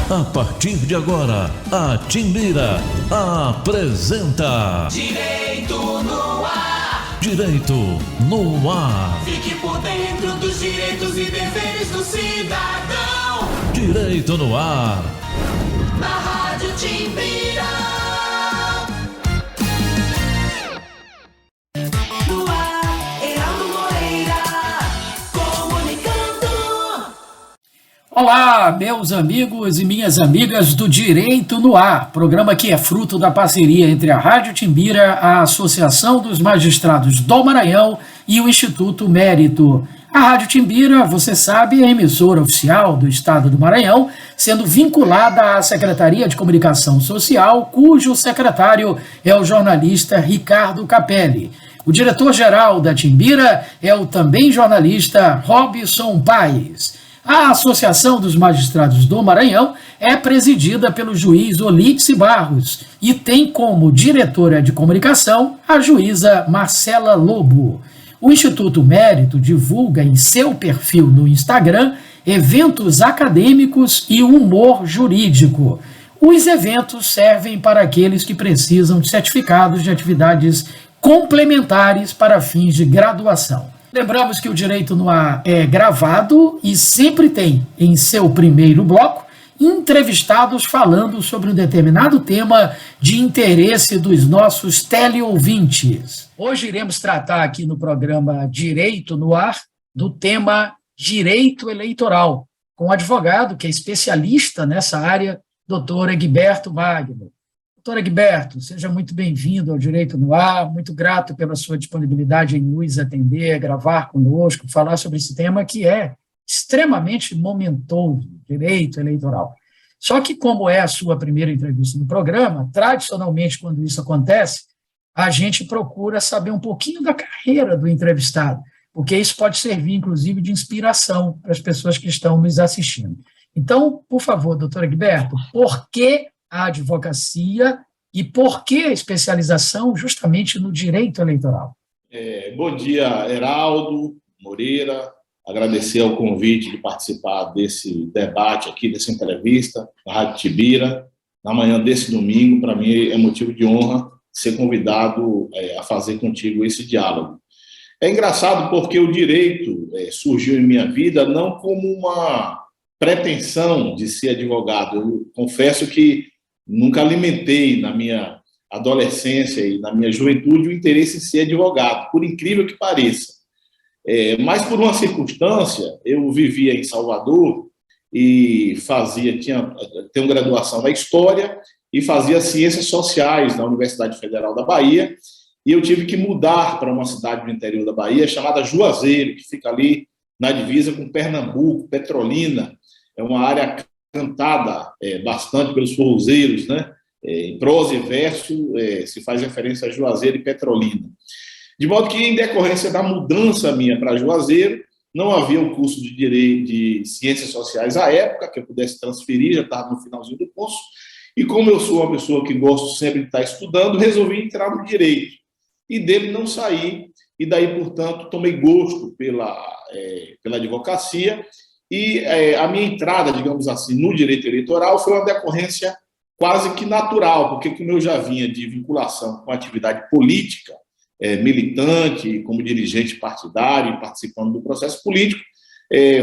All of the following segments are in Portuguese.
A partir de agora, a Timbira apresenta Direito no Ar. Direito no Ar. Fique por dentro dos direitos e deveres do cidadão. Direito no Ar. Na Rádio Timbira. No ar, Heraldo Moreira, comunicando. Olá, meus amigos e minhas amigas do Direito no Ar, programa que é fruto da parceria entre a Rádio Timbira, a Associação dos Magistrados do Maranhão e o Instituto Mérito. A Rádio Timbira, você sabe, é a emissora oficial do Estado do Maranhão, sendo vinculada à Secretaria de Comunicação Social, cujo secretário é o jornalista Ricardo Capelli. O diretor-geral da Timbira é o também jornalista Robson Paes. A Associação dos Magistrados do Maranhão é presidida pelo juiz Olídice Barros e tem como diretora de comunicação a juíza Marcela Lobo. O Instituto Mérito divulga em seu perfil no Instagram eventos acadêmicos e humor jurídico. Os eventos servem para aqueles que precisam de certificados de atividades complementares para fins de graduação. Lembramos que o Direito no Ar é gravado e sempre tem, em seu primeiro bloco, entrevistados falando sobre um determinado tema de interesse dos nossos teleouvintes. Hoje iremos tratar aqui no programa Direito no Ar do tema Direito Eleitoral, com um advogado que é especialista nessa área, doutor Egberto Wagner. Doutor Egberto, seja muito bem-vindo ao Direito no Ar, muito grato pela sua disponibilidade em nos atender, gravar conosco, falar sobre esse tema que é extremamente momentoso, direito eleitoral. Só que, como é a sua primeira entrevista no programa, tradicionalmente, quando isso acontece, a gente procura saber um pouquinho da carreira do entrevistado, porque isso pode servir, inclusive, de inspiração para as pessoas que estão nos assistindo. Então, por favor, doutor Egberto, por que a advocacia e por que a especialização justamente no direito eleitoral? Bom dia, Heraldo Moreira. Agradecer ao convite de participar desse debate aqui, dessa entrevista na Rádio Timbira, na manhã desse domingo. Para mim é motivo de honra ser convidado a fazer contigo esse diálogo. É engraçado porque o direito surgiu em minha vida não como uma pretensão de ser advogado. Eu confesso que nunca alimentei na minha adolescência e na minha juventude o interesse em ser advogado, por incrível que pareça. Mas por uma circunstância, eu vivia em Salvador e tenho graduação na História e fazia Ciências Sociais na Universidade Federal da Bahia, e eu tive que mudar para uma cidade do interior da Bahia chamada Juazeiro, que fica ali na divisa com Pernambuco, Petrolina. É uma área cantada bastante pelos forrozeiros, né? Em prosa e verso se faz referência a Juazeiro e Petrolina. De modo que, em decorrência da mudança minha para Juazeiro, não havia um curso de Direito de Ciências Sociais à época, que eu pudesse transferir, já estava no finalzinho do curso, e como eu sou uma pessoa que gosto sempre de estar estudando, resolvi entrar no Direito, e dele não saí, e daí, portanto, tomei gosto pela advocacia, e a minha entrada, digamos assim, no Direito Eleitoral foi uma decorrência quase que natural, porque como eu já vinha de vinculação com a atividade política, militante, como dirigente partidário e participando do processo político,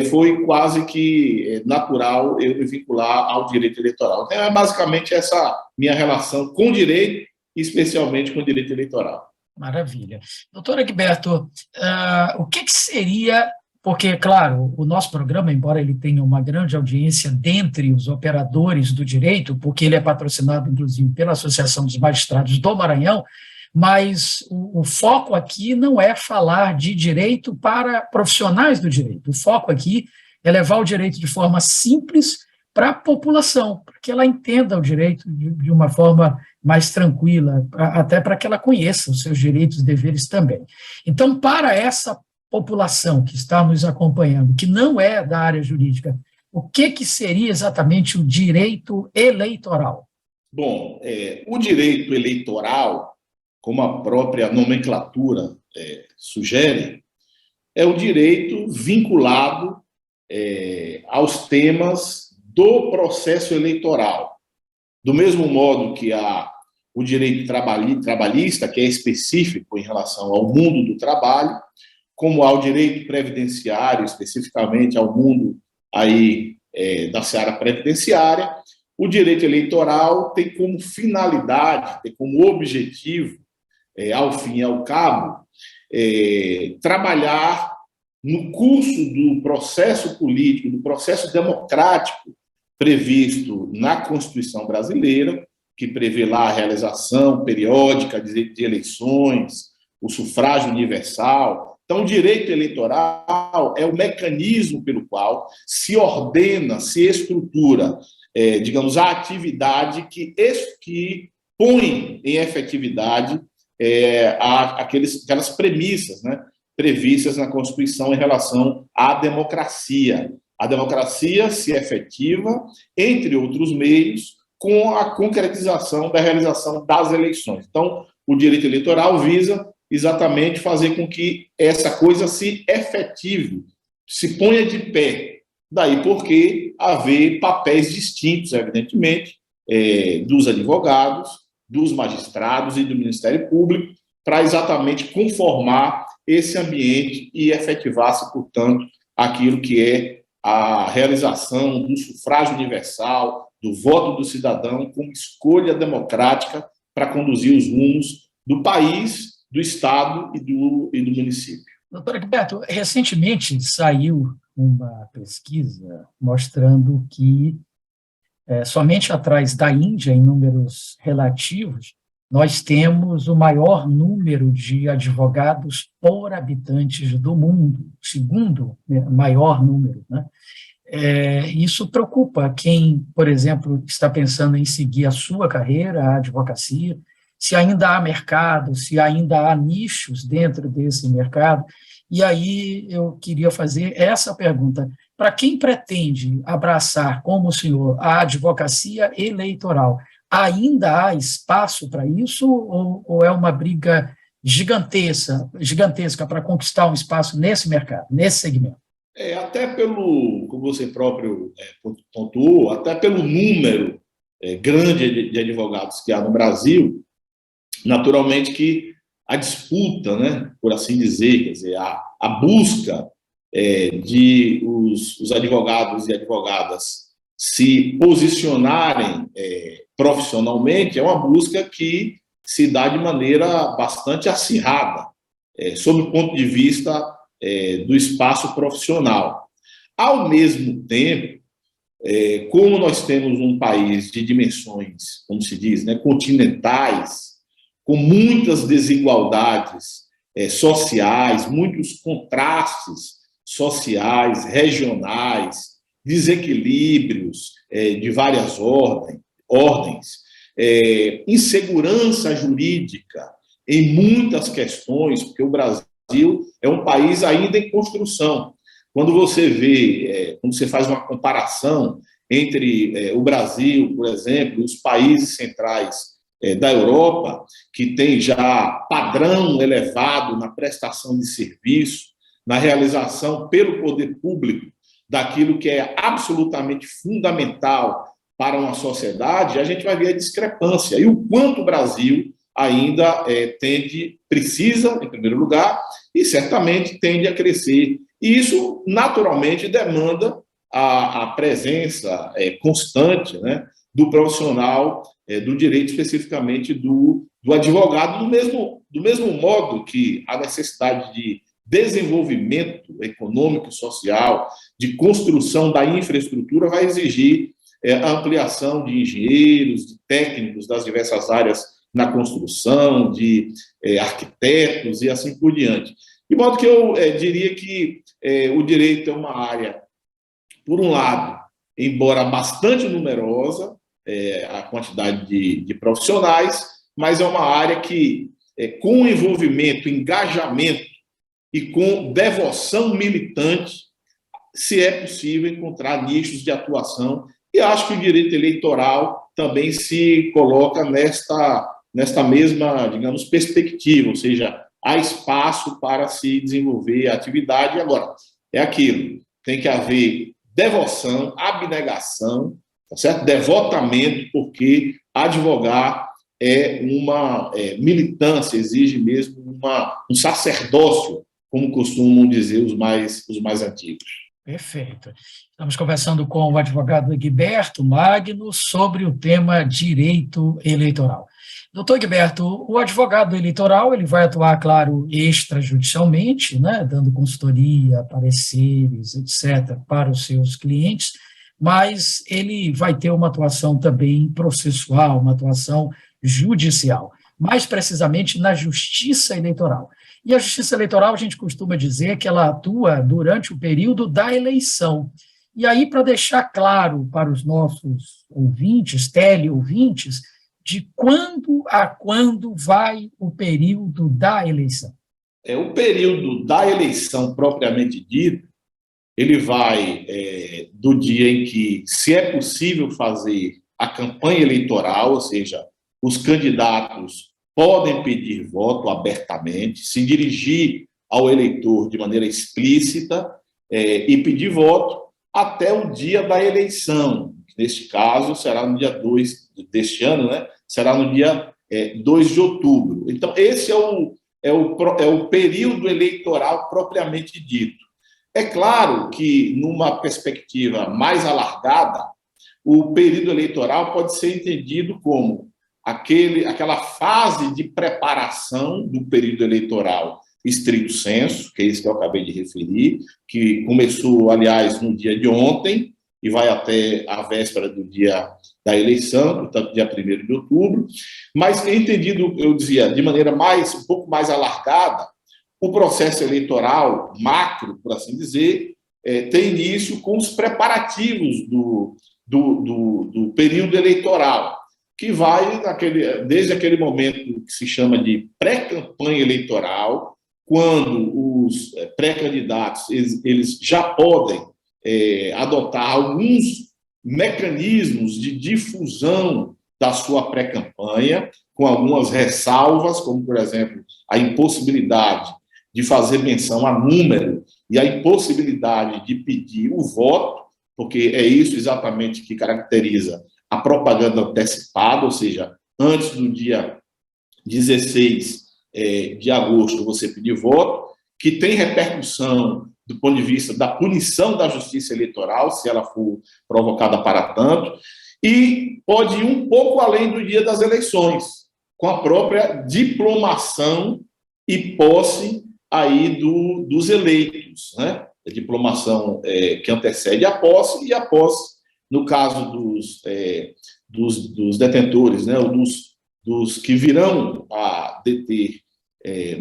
foi quase que natural eu me vincular ao direito eleitoral. Então, é basicamente essa minha relação com o direito, especialmente com o direito eleitoral. Maravilha. Doutor Egberto, o que seria, porque, claro, o nosso programa, embora ele tenha uma grande audiência dentre os operadores do direito, porque ele é patrocinado, inclusive, pela Associação dos Magistrados do Maranhão, mas o foco aqui não é falar de direito para profissionais do direito. O foco aqui é levar o direito de forma simples para a população, para que ela entenda o direito de uma forma mais tranquila, até para que ela conheça os seus direitos e deveres também. Então, para essa população que está nos acompanhando, que não é da área jurídica, o que seria exatamente o direito eleitoral? Bom, o direito eleitoral, como a própria nomenclatura sugere, é o direito vinculado aos temas do processo eleitoral. Do mesmo modo que o direito trabalhista, que é específico em relação ao mundo do trabalho, como há o direito previdenciário, especificamente ao mundo aí, da seara previdenciária, o direito eleitoral tem como finalidade, tem como objetivo, ao fim e ao cabo, trabalhar no curso do processo político, do processo democrático previsto na Constituição brasileira, que prevê lá a realização periódica de eleições, o sufrágio universal. Então, o direito eleitoral é o mecanismo pelo qual se ordena, se estrutura, digamos, a atividade que põe em efetividade aquelas premissas, né, previstas na Constituição em relação à democracia. A democracia se efetiva, entre outros meios, com a concretização da realização das eleições. Então, o direito eleitoral visa exatamente fazer com que essa coisa se efetive, se ponha de pé. Daí porque haver papéis distintos, evidentemente, dos advogados, dos magistrados e do Ministério Público, para exatamente conformar esse ambiente e efetivar-se, portanto, aquilo que é a realização do sufrágio universal, do voto do cidadão como escolha democrática para conduzir os rumos do país, do Estado e do município. Doutor Egberto, recentemente saiu uma pesquisa mostrando que somente atrás da Índia, em números relativos, nós temos o maior número de advogados por habitantes do mundo, segundo maior número, né? Isso preocupa quem, por exemplo, está pensando em seguir a sua carreira, a advocacia, se ainda há mercado, se ainda há nichos dentro desse mercado. E aí eu queria fazer essa pergunta: para quem pretende abraçar, como o senhor, a advocacia eleitoral, ainda há espaço para isso ou é uma briga gigantesca para conquistar um espaço nesse mercado, nesse segmento? Até pelo, como você próprio pontuou, até pelo número grande de advogados que há no Brasil, naturalmente que a disputa, né, por assim dizer, quer dizer, a busca de os advogados e advogadas se posicionarem profissionalmente é uma busca que se dá de maneira bastante acirrada, sob o ponto de vista do espaço profissional. Ao mesmo tempo, como nós temos um país de dimensões, como se diz, né, continentais, com muitas desigualdades sociais, muitos contrastes sociais, regionais, desequilíbrios de várias ordens, insegurança jurídica em muitas questões, porque o Brasil é um país ainda em construção. Quando você vê, quando você faz uma comparação entre o Brasil, por exemplo, e os países centrais da Europa, que tem já padrão elevado na prestação de serviço, na realização pelo poder público daquilo que é absolutamente fundamental para uma sociedade, a gente vai ver a discrepância e o quanto o Brasil ainda precisa, em primeiro lugar, e certamente tende a crescer. E isso, naturalmente, demanda a presença constante, né, do profissional do direito, especificamente do advogado, do mesmo modo que a necessidade de desenvolvimento econômico e social, de construção da infraestrutura, vai exigir a ampliação de engenheiros, de técnicos das diversas áreas na construção, de arquitetos e assim por diante. De modo que eu diria que o direito é uma área, por um lado, embora bastante numerosa, a quantidade de profissionais, mas é uma área que, com envolvimento, engajamento e com devoção militante, se é possível encontrar nichos de atuação. E acho que o direito eleitoral também se coloca nesta mesma, digamos, perspectiva, ou seja, há espaço para se desenvolver a atividade. Agora, é aquilo, tem que haver devoção, abnegação, tá certo? Devotamento, porque advogar é uma militância, exige mesmo um sacerdócio, como costumam dizer os mais antigos. Perfeito. Estamos conversando com o advogado Egberto Magno sobre o tema direito eleitoral. Doutor Egberto, o advogado eleitoral ele vai atuar, claro, extrajudicialmente, né, dando consultoria, pareceres, etc., para os seus clientes, mas ele vai ter uma atuação também processual, uma atuação judicial, mais precisamente na justiça eleitoral. E a justiça eleitoral, a gente costuma dizer que ela atua durante o período da eleição. E aí, para deixar claro para os nossos ouvintes, teleouvintes, de quando a quando vai o período da eleição? O período da eleição, propriamente dito, ele vai do dia em que, se é possível fazer a campanha eleitoral, ou seja, os candidatos podem pedir voto abertamente, se dirigir ao eleitor de maneira explícita e pedir voto até o dia da eleição. Neste caso, será no dia 2 deste ano, né? Será no dia 2 de outubro. Então, esse é o período eleitoral propriamente dito. É claro que, numa perspectiva mais alargada, o período eleitoral pode ser entendido como aquela fase de preparação do período eleitoral estrito sensu, que é isso que eu acabei de referir, que começou, aliás, no dia de ontem e vai até a véspera do dia da eleição, portanto, dia 1º de outubro, mas entendido, eu dizia, de maneira um pouco mais alargada, o processo eleitoral macro, por assim dizer, tem início com os preparativos do período eleitoral, que vai desde aquele momento que se chama de pré-campanha eleitoral, quando os pré-candidatos eles já podem adotar alguns mecanismos de difusão da sua pré-campanha, com algumas ressalvas, como, por exemplo, a impossibilidade de fazer menção a número e a impossibilidade de pedir o voto, porque é isso exatamente que caracteriza a propaganda antecipada, ou seja, antes do dia 16 de agosto você pedir voto, que tem repercussão do ponto de vista da punição da justiça eleitoral, se ela for provocada para tanto, e pode ir um pouco além do dia das eleições, com a própria diplomação e posse aí dos eleitos, né? A diplomação que antecede a posse, e a posse, no caso dos detentores, né, ou dos que virão a deter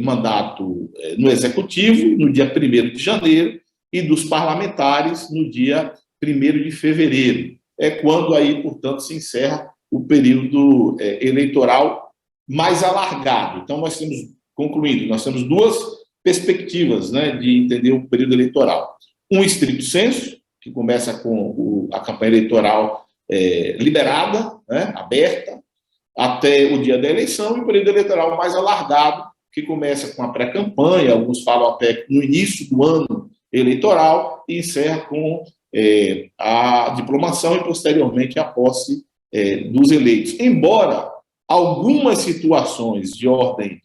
mandato no Executivo, no dia 1º de janeiro, e dos parlamentares no dia 1º de fevereiro. É quando aí, portanto, se encerra o período eleitoral mais alargado. Então, nós temos duas perspectivas, né, de entender o período eleitoral. Um estrito sensu, que começa com a campanha eleitoral liberada, né, aberta, até o dia da eleição, e o período eleitoral mais alargado, que começa com a pré-campanha, alguns falam até no início do ano eleitoral, e encerra com a diplomação e, posteriormente, a posse dos eleitos. Embora algumas situações de ordem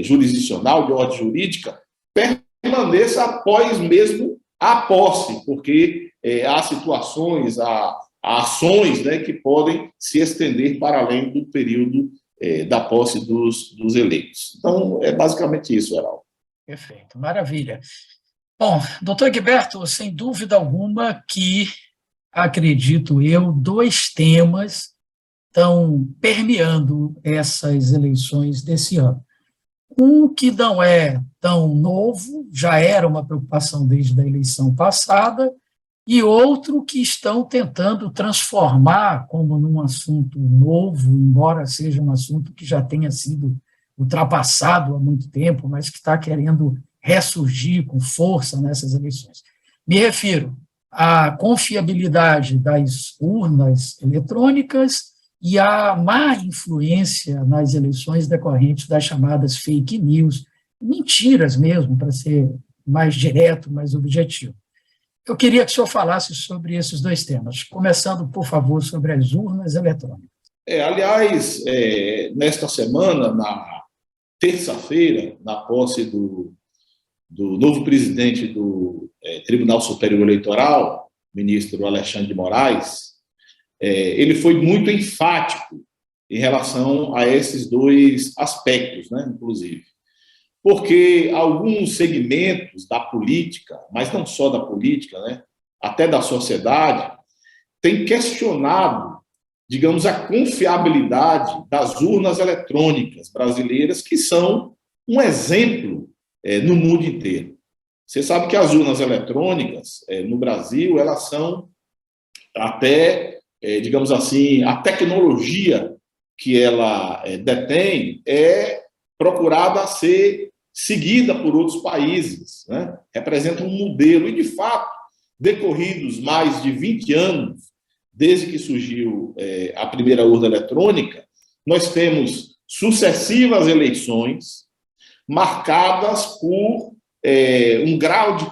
jurisdicional, de ordem jurídica, permaneça após mesmo a posse, porque há situações, há ações, né, que podem se estender para além do período da posse dos eleitos. Então, é basicamente isso, Heraldo. Perfeito, maravilha. Bom, doutor Egberto, sem dúvida alguma que, acredito eu, 2 temas estão permeando essas eleições desse ano. Um que não é tão novo, já era uma preocupação desde a eleição passada, e outro que estão tentando transformar como num assunto novo, embora seja um assunto que já tenha sido ultrapassado há muito tempo, mas que está querendo ressurgir com força nessas eleições. Me refiro à confiabilidade das urnas eletrônicas e à má influência nas eleições decorrentes das chamadas fake news, mentiras mesmo, para ser mais direto, mais objetivo. Eu queria que o senhor falasse sobre esses dois temas, começando, por favor, sobre as urnas eletrônicas. Aliás, nesta semana, na terça-feira, na posse do novo presidente do Tribunal Superior Eleitoral, ministro Alexandre de Moraes, ele foi muito enfático em relação a esses dois aspectos, né, inclusive. Porque alguns segmentos da política, mas não só da política, né, até da sociedade, têm questionado, digamos, a confiabilidade das urnas eletrônicas brasileiras, que são um exemplo no mundo inteiro. Você sabe que as urnas eletrônicas no Brasil, elas são até, digamos assim, a tecnologia que ela detém é procurada ser seguida por outros países, né? Representa um modelo, e de fato, decorridos mais de 20 anos, desde que surgiu a primeira urna eletrônica, nós temos sucessivas eleições marcadas por um grau de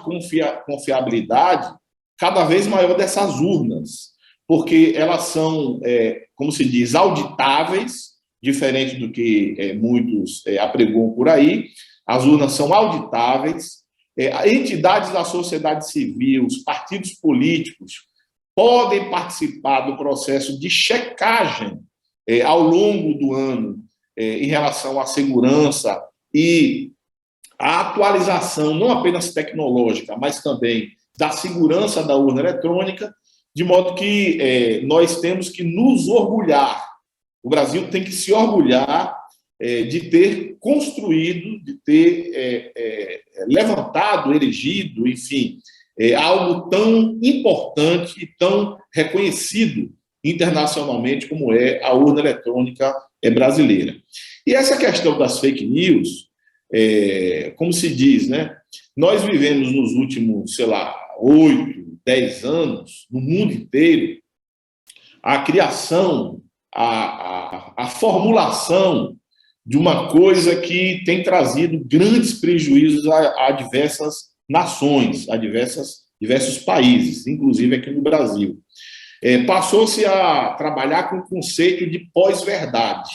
confiabilidade cada vez maior dessas urnas, porque elas são, como se diz, auditáveis, diferente do que muitos apregoam por aí. As urnas são auditáveis, entidades da sociedade civil, os partidos políticos podem participar do processo de checagem ao longo do ano em relação à segurança e à atualização, não apenas tecnológica, mas também da segurança da urna eletrônica, de modo que nós temos que nos orgulhar. O Brasil tem que se orgulhar de ter construído, de ter levantado, erigido, enfim, algo tão importante e tão reconhecido internacionalmente como é a urna eletrônica brasileira. E essa questão das fake news, como se diz, né? Nós vivemos nos últimos, 8, 10 anos, no mundo inteiro, a criação, a formulação de uma coisa que tem trazido grandes prejuízos a diversas nações, a diversos países, inclusive aqui no Brasil. Passou-se a trabalhar com o conceito de pós-verdade,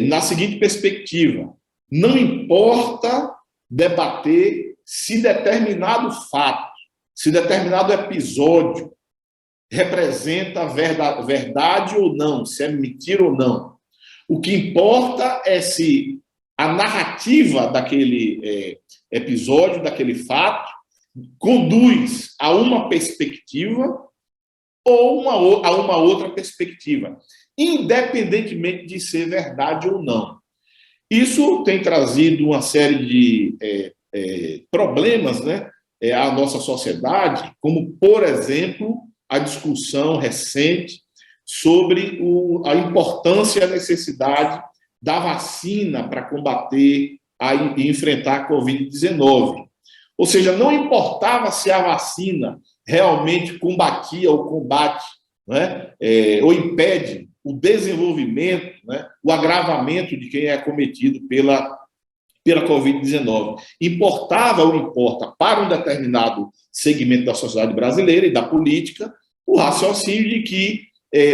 na seguinte perspectiva: não importa debater se determinado fato, se determinado episódio representa verdade ou não, se é mentira ou não. O que importa é se a narrativa daquele episódio, daquele fato, conduz a uma perspectiva ou a uma outra perspectiva, independentemente de ser verdade ou não. Isso tem trazido uma série de problemas, né, à nossa sociedade, como, por exemplo, a discussão recente sobre a importância e a necessidade da vacina para combater e enfrentar a Covid-19. Ou seja, não importava se a vacina realmente combatia ou combate, né, ou impede o desenvolvimento, né, o agravamento de quem é acometido pela Covid-19. Importava ou importa para um determinado segmento da sociedade brasileira e da política o raciocínio de que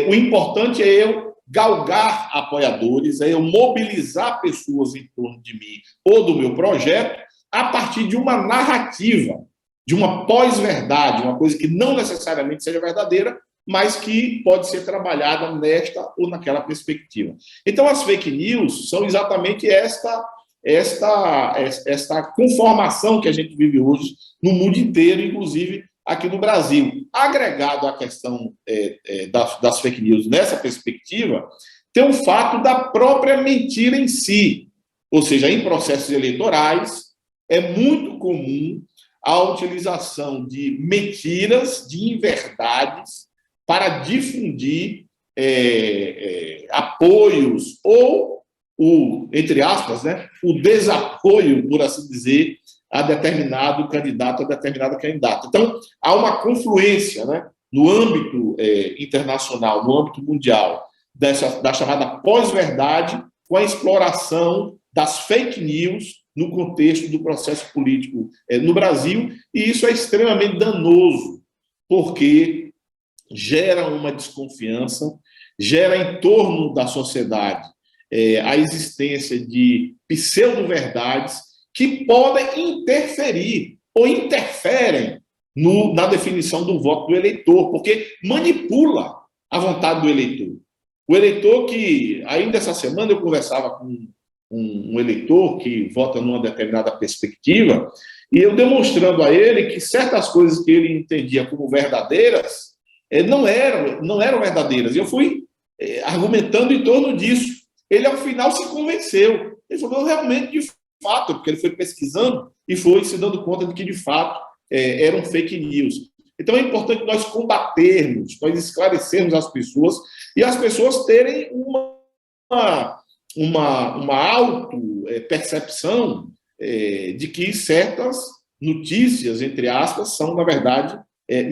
o importante é eu galgar apoiadores, é eu mobilizar pessoas em torno de mim ou do meu projeto a partir de uma narrativa, de uma pós-verdade, uma coisa que não necessariamente seja verdadeira, mas que pode ser trabalhada nesta ou naquela perspectiva. Então, as fake news são exatamente esta conformação que a gente vive hoje no mundo inteiro, inclusive aqui no Brasil. Agregado à questão das fake news nessa perspectiva, tem o fato da própria mentira em si. Ou seja, em processos eleitorais, é muito comum a utilização de mentiras, de inverdades, para difundir apoios ou, entre aspas, né, o desapoio, por assim dizer, a determinado candidato, a determinada candidata. Então, há uma confluência, né, no âmbito internacional, no âmbito mundial, da chamada pós-verdade, com a exploração das fake news no contexto do processo político no Brasil, e isso é extremamente danoso, porque gera uma desconfiança, gera em torno da sociedade a existência de pseudo-verdades que podem interferir ou interferem na definição do voto do eleitor, porque manipula a vontade do eleitor. O eleitor que, ainda essa semana, eu conversava com um eleitor que vota numa determinada perspectiva, e eu demonstrando a ele que certas coisas que ele entendia como verdadeiras não eram verdadeiras. E eu fui argumentando em torno disso. Ele, ao final, se convenceu. Ele falou, realmente, de fato, porque ele foi pesquisando e foi se dando conta de que, de fato, eram fake news. Então, é importante nós combatermos, nós esclarecermos as pessoas e as pessoas terem uma auto-percepção de que certas notícias, entre aspas, são, na verdade,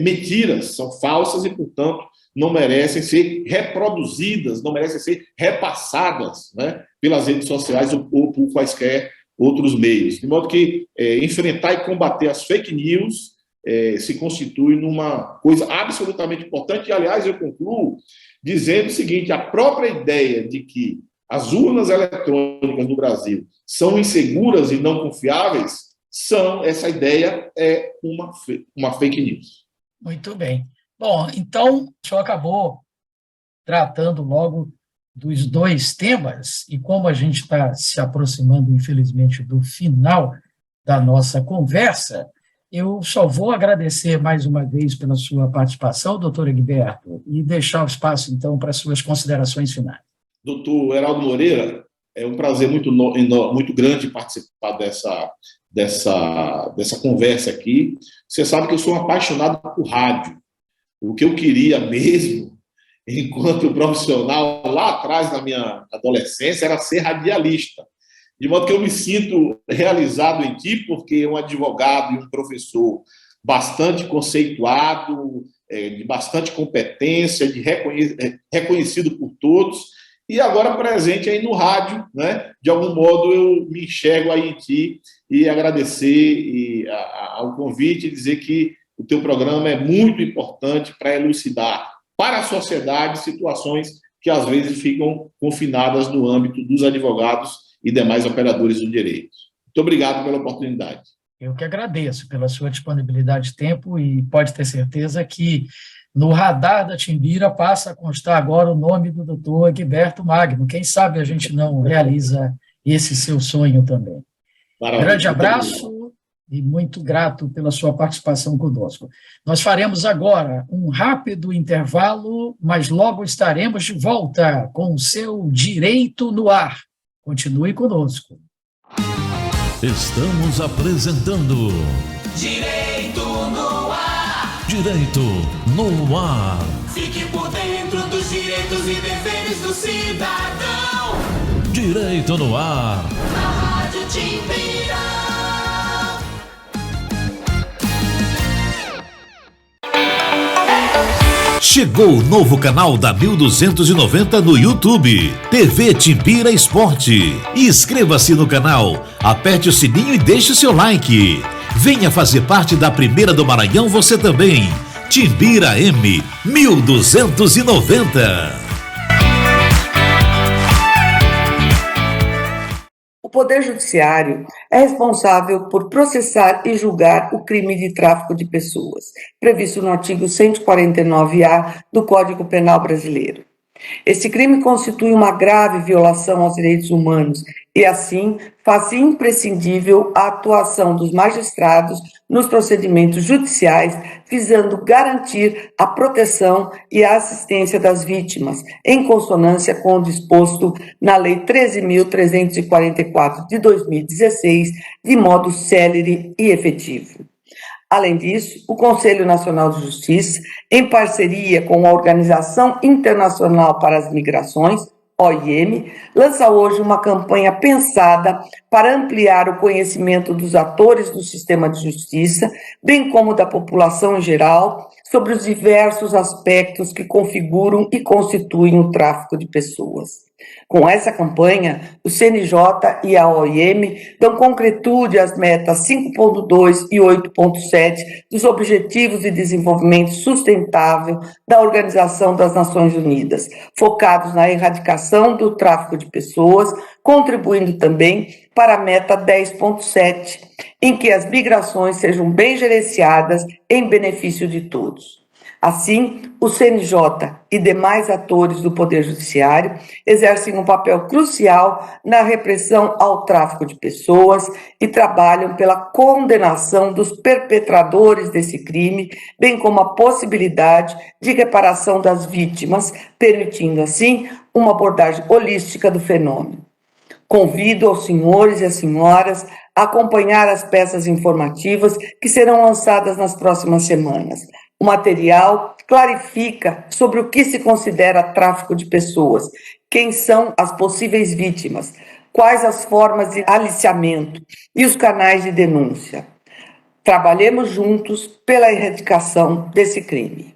mentiras, são falsas e, portanto, não merecem ser reproduzidas, não merecem ser repassadas, né, pelas redes sociais ou por quaisquer outros meios. De modo que enfrentar e combater as fake news se constitui numa coisa absolutamente importante. E, aliás, eu concluo dizendo o seguinte, a própria ideia de que as urnas eletrônicas no Brasil são inseguras e não confiáveis, essa ideia é uma fake news. Muito bem. Bom, então, o senhor acabou tratando logo dos dois temas, e como a gente está se aproximando, infelizmente, do final da nossa conversa, eu só vou agradecer mais uma vez pela sua participação, doutor Egberto, e deixar o espaço, então, para as suas considerações finais. Doutor Heraldo Moreira, é um prazer muito grande participar dessa conversa aqui. Você sabe que eu sou um apaixonado por rádio. O que eu queria mesmo, enquanto profissional, lá atrás, na minha adolescência, era ser radialista. De modo que eu me sinto realizado em ti, porque é um advogado e um professor bastante conceituado, de bastante competência, reconhecido por todos, e agora presente aí no rádio, né? De algum modo eu me enxergo aí em ti e agradecer ao convite e dizer que o teu programa é muito importante para elucidar para a sociedade situações que às vezes ficam confinadas no âmbito dos advogados e demais operadores do direito. Muito obrigado pela oportunidade. Eu que agradeço pela sua disponibilidade de tempo e pode ter certeza que no radar da Timbira passa a constar agora o nome do doutor Egberto Magno. Quem sabe a gente não realiza esse seu sonho também. Maravilha. Grande abraço e muito grato pela sua participação conosco. Nós faremos agora um rápido intervalo, mas logo estaremos de volta com o seu Direito no Ar. Continue conosco. Estamos apresentando Direito no Ar. Direito no Ar. Fique por dentro dos direitos e deveres do cidadão. Direito no Ar. Na Rádio Timbira. Chegou o novo canal da 1290 no YouTube, TV Timbira Esporte. Inscreva-se no canal, aperte o sininho e deixe o seu like. Venha fazer parte da primeira do Maranhão você também. Timbira M 1290. O Poder Judiciário é responsável por processar e julgar o crime de tráfico de pessoas, previsto no artigo 149-A do Código Penal Brasileiro. Esse crime constitui uma grave violação aos direitos humanos e, assim, faz imprescindível a atuação dos magistrados nos procedimentos judiciais, visando garantir a proteção e a assistência das vítimas, em consonância com o disposto na Lei 13.344 de 2016, de modo célere e efetivo. Além disso, o Conselho Nacional de Justiça, em parceria com a Organização Internacional para as Migrações, OIM, lança hoje uma campanha pensada para ampliar o conhecimento dos atores do sistema de justiça, bem como da população em geral, sobre os diversos aspectos que configuram e constituem o tráfico de pessoas. Com essa campanha, o CNJ e a OIM dão concretude às metas 5.2 e 8.7 dos Objetivos de Desenvolvimento Sustentável da Organização das Nações Unidas, focados na erradicação do tráfico de pessoas, contribuindo também para a meta 10.7, em que as migrações sejam bem gerenciadas em benefício de todos. Assim, o CNJ e demais atores do Poder Judiciário exercem um papel crucial na repressão ao tráfico de pessoas e trabalham pela condenação dos perpetradores desse crime, bem como a possibilidade de reparação das vítimas, permitindo, assim, uma abordagem holística do fenômeno. Convido aos senhores e às senhoras a acompanhar as peças informativas que serão lançadas nas próximas semanas. O material clarifica sobre o que se considera tráfico de pessoas, quem são as possíveis vítimas, quais as formas de aliciamento e os canais de denúncia. Trabalhemos juntos pela erradicação desse crime.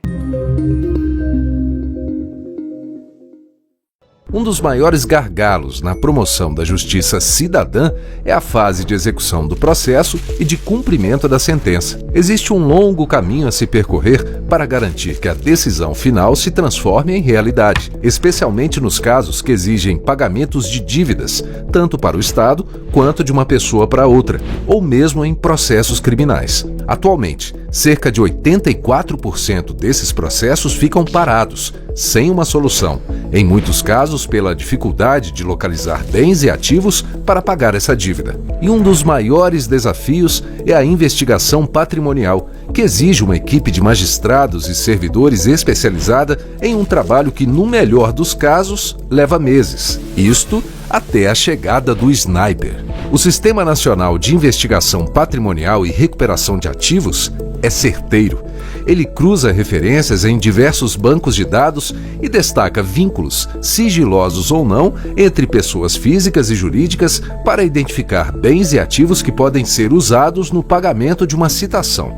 Um dos maiores gargalos na promoção da justiça cidadã é a fase de execução do processo e de cumprimento da sentença. Existe um longo caminho a se percorrer para garantir que a decisão final se transforme em realidade, especialmente nos casos que exigem pagamentos de dívidas, tanto para o Estado quanto de uma pessoa para outra, ou mesmo em processos criminais. Atualmente, cerca de 84% desses processos ficam parados, sem uma solução, em muitos casos pela dificuldade de localizar bens e ativos para pagar essa dívida. E um dos maiores desafios é a investigação patrimonial, que exige uma equipe de magistrados e servidores especializada em um trabalho que, no melhor dos casos, leva meses. Isto até a chegada do Sniper. O Sistema Nacional de Investigação Patrimonial e Recuperação de Ativos é certeiro. Ele cruza referências em diversos bancos de dados e destaca vínculos, sigilosos ou não, entre pessoas físicas e jurídicas para identificar bens e ativos que podem ser usados no pagamento de uma citação.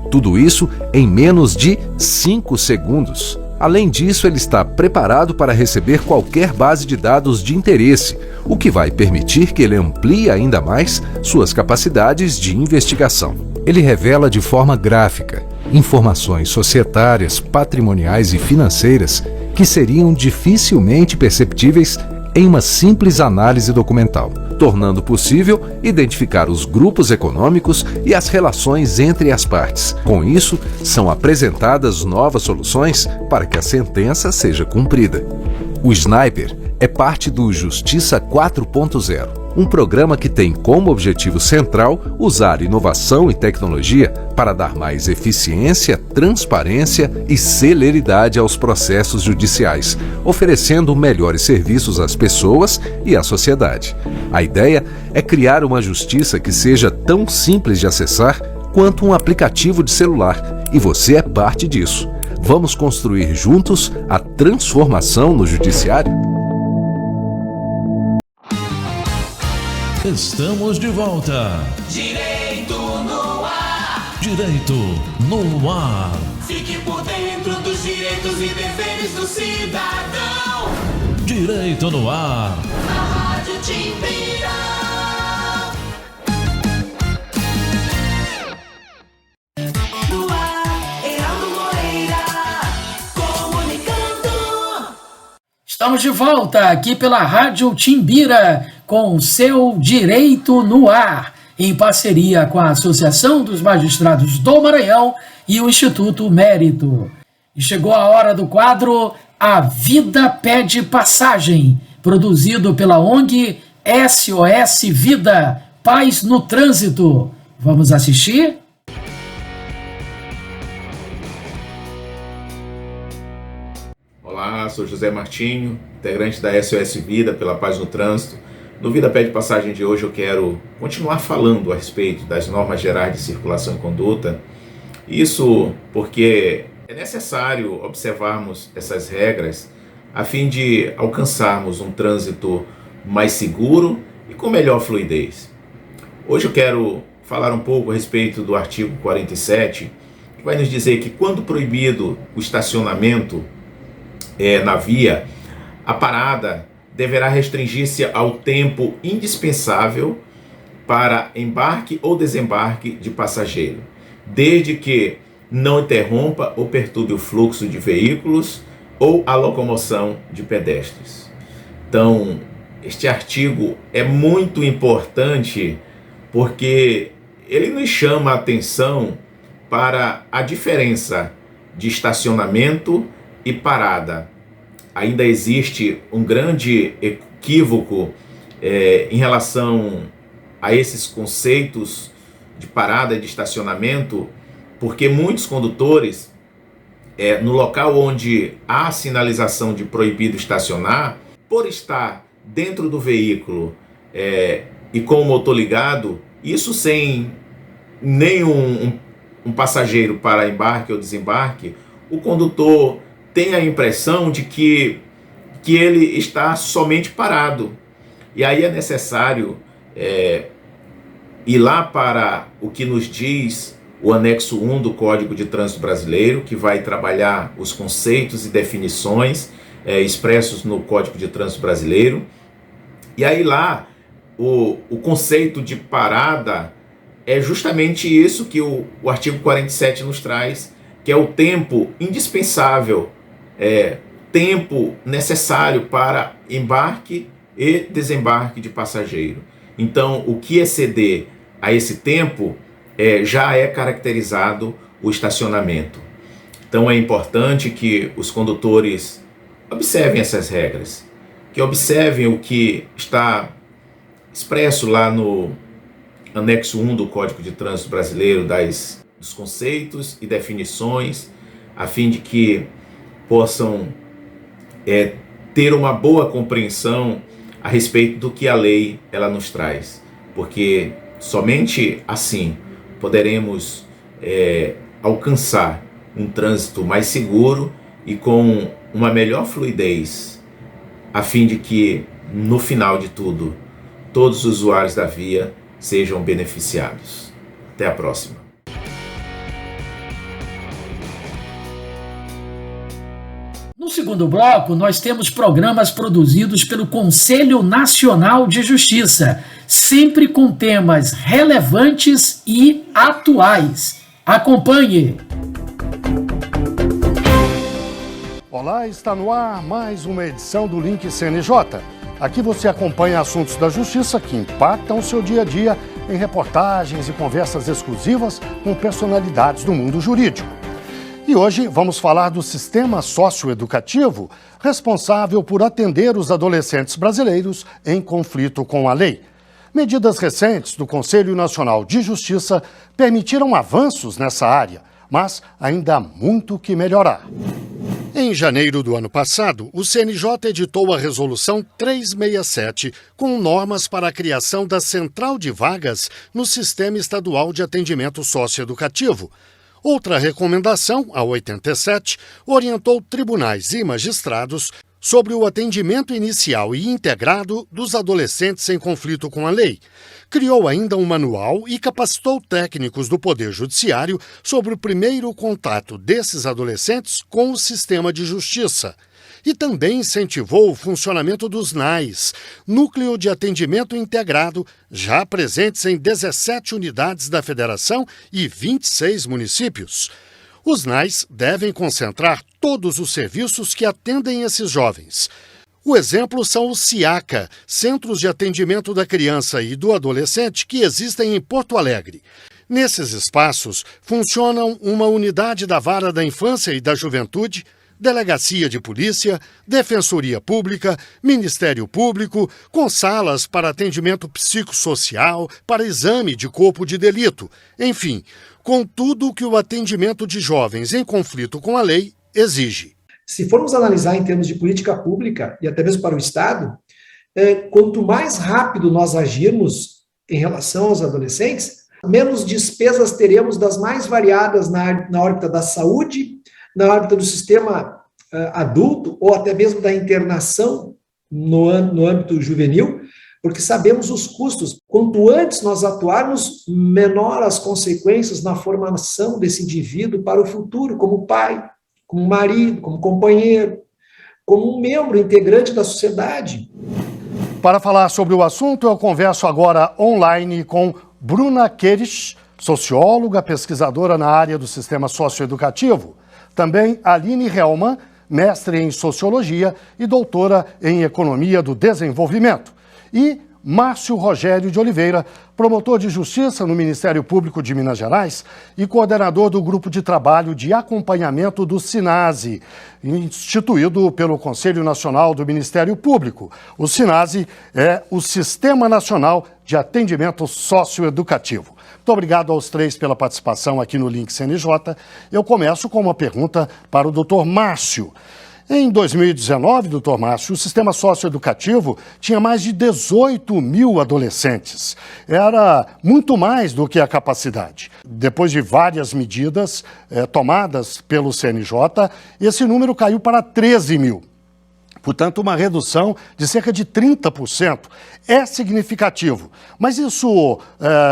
Tudo isso em menos de 5 segundos. Além disso, ele está preparado para receber qualquer base de dados de interesse, o que vai permitir que ele amplie ainda mais suas capacidades de investigação. Ele revela de forma gráfica informações societárias, patrimoniais e financeiras que seriam dificilmente perceptíveis em uma simples análise documental, tornando possível identificar os grupos econômicos e as relações entre as partes. Com isso, são apresentadas novas soluções para que a sentença seja cumprida. O Sniper é parte do Justiça 4.0, um programa que tem como objetivo central usar inovação e tecnologia para dar mais eficiência, transparência e celeridade aos processos judiciais, oferecendo melhores serviços às pessoas e à sociedade. A ideia é criar uma justiça que seja tão simples de acessar quanto um aplicativo de celular, e você é parte disso. Vamos construir juntos a transformação no judiciário? Estamos de volta. Direito no ar. Direito no ar. Fique por dentro dos direitos e deveres do cidadão. Direito no ar. Na Rádio Timbira. No ar, Heraldo Moreira, comunicando. Estamos de volta aqui pela Rádio Timbira com o seu Direito no Ar, em parceria com a Associação dos Magistrados do Maranhão e o Instituto Mérito. E chegou a hora do quadro A Vida Pede Passagem, produzido pela ONG SOS Vida, Paz no Trânsito. Vamos assistir? Olá, sou José Martinho, integrante da SOS Vida pela Paz no Trânsito. No Vida Pede Passagem de hoje eu quero continuar falando a respeito das normas gerais de circulação e conduta. Isso porque é necessário observarmos essas regras a fim de alcançarmos um trânsito mais seguro e com melhor fluidez. Hoje eu quero falar um pouco a respeito do artigo 47, que vai nos dizer que quando proibido o estacionamento na via, a parada deverá restringir-se ao tempo indispensável para embarque ou desembarque de passageiro, desde que não interrompa ou perturbe o fluxo de veículos ou a locomoção de pedestres. Então, este artigo é muito importante porque ele nos chama a atenção para a diferença de estacionamento e parada. Ainda existe um grande equívoco em relação a esses conceitos de parada e de estacionamento, porque muitos condutores, no local onde há sinalização de proibido estacionar, por estar dentro do veículo e com o motor ligado, isso sem nenhum passageiro para embarque ou desembarque, o condutor tem a impressão de que ele está somente parado. E aí é necessário ir lá para o que nos diz o anexo 1 do Código de Trânsito Brasileiro, que vai trabalhar os conceitos e definições expressos no Código de Trânsito Brasileiro. E aí lá, o conceito de parada é justamente isso que o artigo 47 nos traz, que é o tempo indispensável, tempo necessário para embarque e desembarque de passageiro. Então, o que exceder a esse tempo já é caracterizado o estacionamento. Então, é importante que os condutores observem essas regras, que observem o que está expresso lá no anexo 1 do Código de Trânsito Brasileiro, dos conceitos e definições, a fim de que possam ter uma boa compreensão a respeito do que a lei ela nos traz, porque somente assim poderemos alcançar um trânsito mais seguro e com uma melhor fluidez, a fim de que, no final de tudo, todos os usuários da via sejam beneficiados. Até a próxima. No segundo bloco, nós temos programas produzidos pelo Conselho Nacional de Justiça, sempre com temas relevantes e atuais. Acompanhe! Olá, está no ar mais uma edição do Link CNJ. Aqui você acompanha assuntos da justiça que impactam o seu dia a dia em reportagens e conversas exclusivas com personalidades do mundo jurídico. E hoje vamos falar do sistema socioeducativo responsável por atender os adolescentes brasileiros em conflito com a lei. Medidas recentes do Conselho Nacional de Justiça permitiram avanços nessa área, mas ainda há muito que melhorar. Em janeiro do ano passado, o CNJ editou a Resolução 367, com normas para a criação da Central de Vagas no Sistema Estadual de Atendimento Socioeducativo. Outra recomendação, a 87, orientou tribunais e magistrados sobre o atendimento inicial e integrado dos adolescentes em conflito com a lei. Criou ainda um manual e capacitou técnicos do Poder Judiciário sobre o primeiro contato desses adolescentes com o sistema de justiça. E também incentivou o funcionamento dos NAIs, Núcleo de Atendimento Integrado, já presentes em 17 unidades da Federação e 26 municípios. Os NAIs devem concentrar todos os serviços que atendem esses jovens. O exemplo são os CIACA, Centros de Atendimento da Criança e do Adolescente, que existem em Porto Alegre. Nesses espaços funcionam uma unidade da Vara da Infância e da Juventude, Delegacia de Polícia, Defensoria Pública, Ministério Público, com salas para atendimento psicossocial, para exame de corpo de delito, enfim, com tudo que o atendimento de jovens em conflito com a lei exige. Se formos analisar em termos de política pública, e até mesmo para o Estado, quanto mais rápido nós agirmos em relação aos adolescentes, menos despesas teremos das mais variadas na órbita da saúde, na órbita do sistema adulto, ou até mesmo da internação no âmbito juvenil, porque sabemos os custos. Quanto antes nós atuarmos, menor as consequências na formação desse indivíduo para o futuro, como pai, como marido, como companheiro, como um membro integrante da sociedade. para falar sobre o assunto, eu converso agora online com Bruna Queires, socióloga, pesquisadora na área do sistema socioeducativo. Também Aline Helman, mestre em Sociologia e doutora em Economia do Desenvolvimento. E Márcio Rogério de Oliveira, promotor de Justiça no Ministério Público de Minas Gerais e coordenador do Grupo de Trabalho de Acompanhamento do SINASE, instituído pelo Conselho Nacional do Ministério Público. O SINASE é o Sistema Nacional de Atendimento Socioeducativo. Muito obrigado aos três pela participação aqui no Link CNJ. Eu começo com uma pergunta para o doutor Márcio. Em 2019, doutor Márcio, o sistema socioeducativo tinha mais de 18 mil adolescentes. Era muito mais do que a capacidade. Depois de várias medidas tomadas pelo CNJ, esse número caiu para 13 mil. Portanto, uma redução de cerca de 30%. É significativo. Mas isso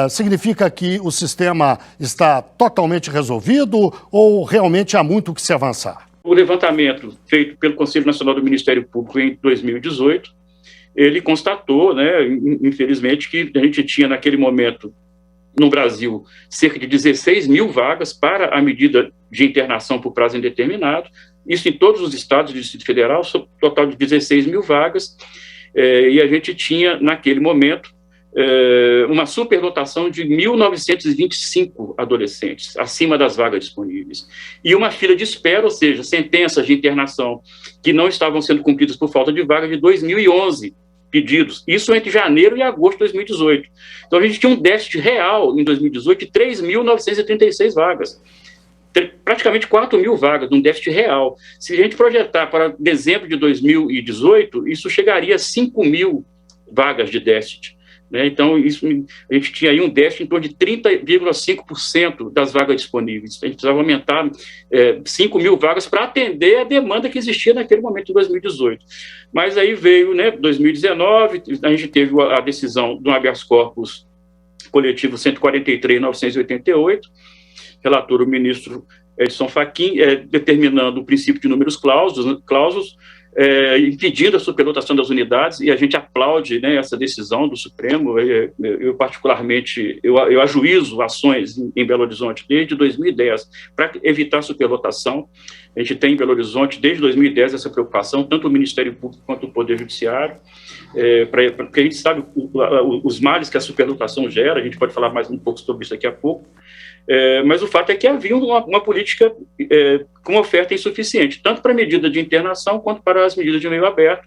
significa que o sistema está totalmente resolvido ou realmente há muito que se avançar? O levantamento feito pelo Conselho Nacional do Ministério Público em 2018, ele constatou, infelizmente, que a gente tinha naquele momento, no Brasil, cerca de 16 mil vagas para a medida de internação por prazo indeterminado, isso em todos os estados do Distrito Federal, total de 16 mil vagas, e a gente tinha, naquele momento, uma superlotação de 1.925 adolescentes, acima das vagas disponíveis. E uma fila de espera, ou seja, sentenças de internação que não estavam sendo cumpridas por falta de vaga de 2.011 pedidos. Isso entre janeiro e agosto de 2018. Então, a gente tinha um déficit real em 2018 de 3.936 vagas. Praticamente 4 mil vagas, um déficit real. Se a gente projetar para dezembro de 2018, isso chegaria a 5 mil vagas de déficit. Então, a gente tinha aí um déficit em torno de 30,5% das vagas disponíveis. A gente precisava aumentar 5 mil vagas para atender a demanda que existia naquele momento de 2018. Mas aí veio 2019, a gente teve a decisão do habeas corpus coletivo 143.988, relator o ministro Edson Fachin, determinando o princípio de números clausos, impedindo a superlotação das unidades, e a gente aplaude essa decisão do Supremo. Eu particularmente, eu ajuizo ações em Belo Horizonte desde 2010 para evitar a superlotação. A gente tem em Belo Horizonte, desde 2010, essa preocupação, tanto o Ministério Público quanto o Poder Judiciário, porque a gente sabe os males que a superlotação gera. A gente pode falar mais um pouco sobre isso daqui a pouco. Mas o fato é que havia uma política com oferta insuficiente, tanto para a medida de internação quanto para as medidas de meio aberto.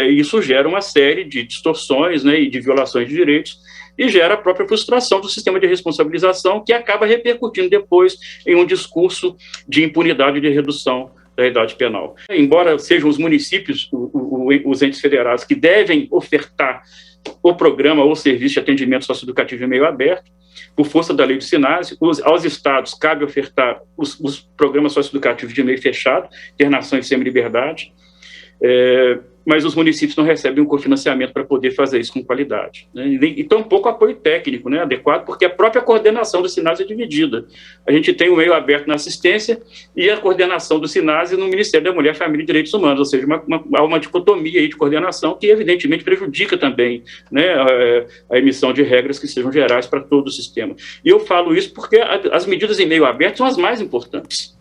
Isso gera uma série de distorções e de violações de direitos, e gera a própria frustração do sistema de responsabilização, que acaba repercutindo depois em um discurso de impunidade e de redução da idade penal. Embora sejam os municípios, os entes federados, que devem ofertar o programa ou serviço de atendimento socioeducativo em meio aberto, por força da lei do SINASE, aos estados cabe ofertar os programas socioeducativos de meio fechado, internação e semi-liberdade, mas os municípios não recebem um cofinanciamento para poder fazer isso com qualidade. E tampouco apoio técnico adequado, porque a própria coordenação do SINASE é dividida. A gente tem o meio aberto na assistência e a coordenação do SINASE no Ministério da Mulher, Família e Direitos Humanos, ou seja, há uma dicotomia aí de coordenação que evidentemente prejudica também a emissão de regras que sejam gerais para todo o sistema. E eu falo isso porque as medidas em meio aberto são as mais importantes,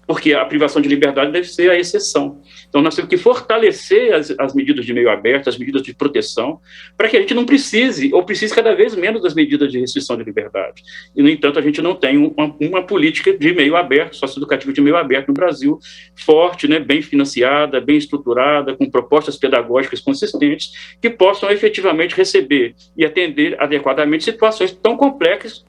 porque a privação de liberdade deve ser a exceção. Então, nós temos que fortalecer as medidas de meio aberto, as medidas de proteção, para que a gente não precise, ou precise cada vez menos das medidas de restrição de liberdade. E, no entanto, a gente não tem uma política de meio aberto, socioeducativa de meio aberto no Brasil, forte, bem financiada, bem estruturada, com propostas pedagógicas consistentes, que possam efetivamente receber e atender adequadamente situações tão complexas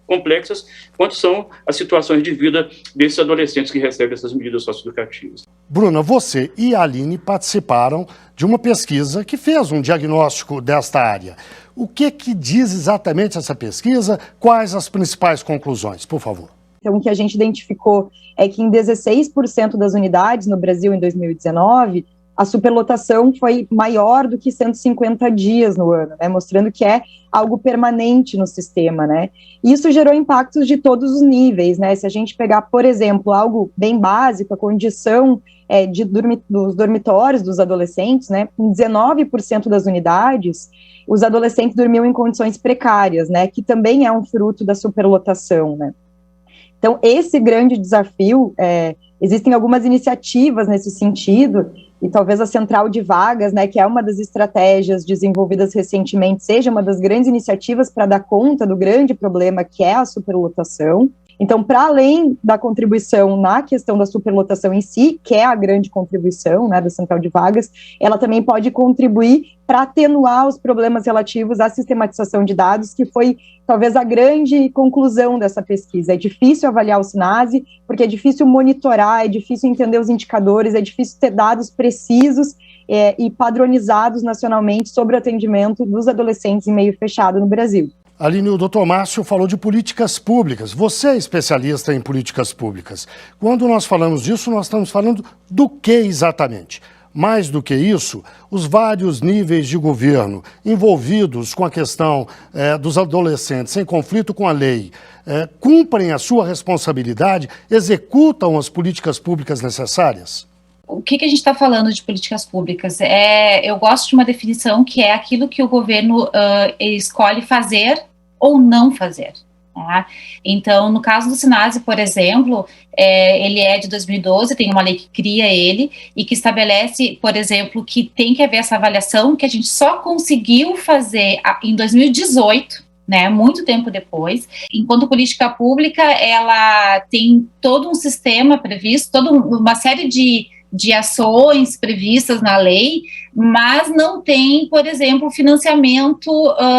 quanto são as situações de vida desses adolescentes que recebem essas medidas socioeducativas. Bruna, você e a Aline participaram de uma pesquisa que fez um diagnóstico desta área. O que diz exatamente essa pesquisa? Quais as principais conclusões, por favor? Então, o que a gente identificou é que em 16% das unidades no Brasil, em 2019, a superlotação foi maior do que 150 dias no ano, né, mostrando que é algo permanente no sistema, né. Isso gerou impactos de todos os níveis, né. Se a gente pegar, por exemplo, algo bem básico, a condição dos dormitórios dos adolescentes, né, em 19% das unidades, os adolescentes dormiam em condições precárias, né, que também é um fruto da superlotação, né. Então, esse grande desafio, existem algumas iniciativas nesse sentido, e talvez a central de vagas, né, que é uma das estratégias desenvolvidas recentemente, seja uma das grandes iniciativas para dar conta do grande problema que é a superlotação. Então, para além da contribuição na questão da superlotação em si, que é a grande contribuição, né, da central de vagas, ela também pode contribuir para atenuar os problemas relativos à sistematização de dados, que foi talvez a grande conclusão dessa pesquisa. É difícil avaliar o SINASE, porque é difícil monitorar, é difícil entender os indicadores, é difícil ter dados precisos e padronizados nacionalmente sobre o atendimento dos adolescentes em meio fechado no Brasil. Aline, o doutor Márcio falou de políticas públicas. Você é especialista em políticas públicas. Quando nós falamos disso, nós estamos falando do que exatamente? Mais do que isso, os vários níveis de governo envolvidos com a questão dos adolescentes em conflito com a lei, cumprem a sua responsabilidade, executam as políticas públicas necessárias? O que a gente está falando de políticas públicas? Eu gosto de uma definição que é aquilo que o governo escolhe fazer ou não fazer. Tá? Então, no caso do SINASE, por exemplo, ele é de 2012, tem uma lei que cria ele e que estabelece, por exemplo, que tem que haver essa avaliação que a gente só conseguiu fazer em 2018, né, muito tempo depois. Enquanto política pública, ela tem todo um sistema previsto, toda uma série de ações previstas na lei, mas não tem, por exemplo, financiamento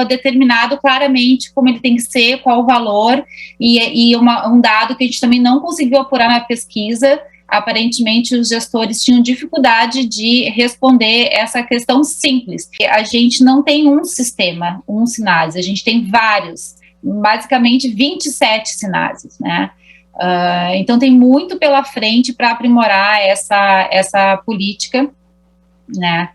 determinado claramente como ele tem que ser, qual o valor, e um dado que a gente também não conseguiu apurar na pesquisa. Aparentemente os gestores tinham dificuldade de responder essa questão simples. A gente não tem um sistema, um SINASE, a gente tem vários, basicamente 27 SINASEs, né? Então tem muito pela frente para aprimorar essa política, né?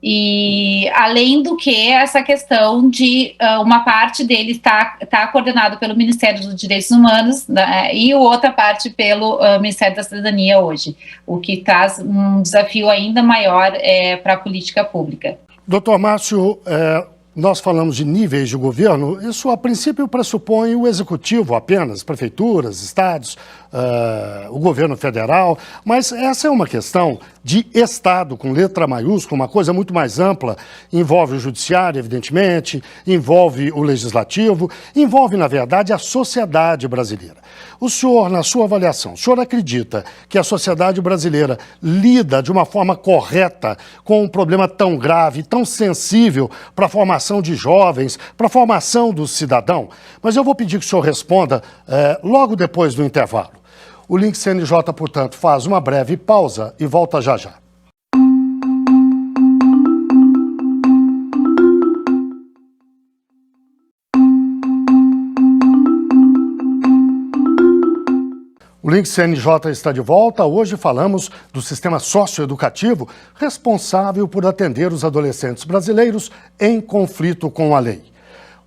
E além do que essa questão de uma parte dele está coordenado pelo Ministério dos Direitos Humanos, né, e outra parte pelo Ministério da Cidadania hoje, o que traz um desafio ainda maior para a política pública. Doutor Márcio, nós falamos de níveis de governo, isso a princípio pressupõe o executivo apenas, prefeituras, estados, o governo federal, mas essa é uma questão de Estado, com letra maiúscula, uma coisa muito mais ampla, envolve o judiciário, evidentemente, envolve o legislativo, envolve, na verdade, a sociedade brasileira. O senhor, na sua avaliação, o senhor acredita que a sociedade brasileira lida de uma forma correta com um problema tão grave, tão sensível para a formação de jovens, para a formação do cidadão? Mas eu vou pedir que o senhor responda logo depois do intervalo. O Link CNJ, portanto, faz uma breve pausa e volta já já. O Link CNJ está de volta. Hoje falamos do sistema socioeducativo responsável por atender os adolescentes brasileiros em conflito com a lei.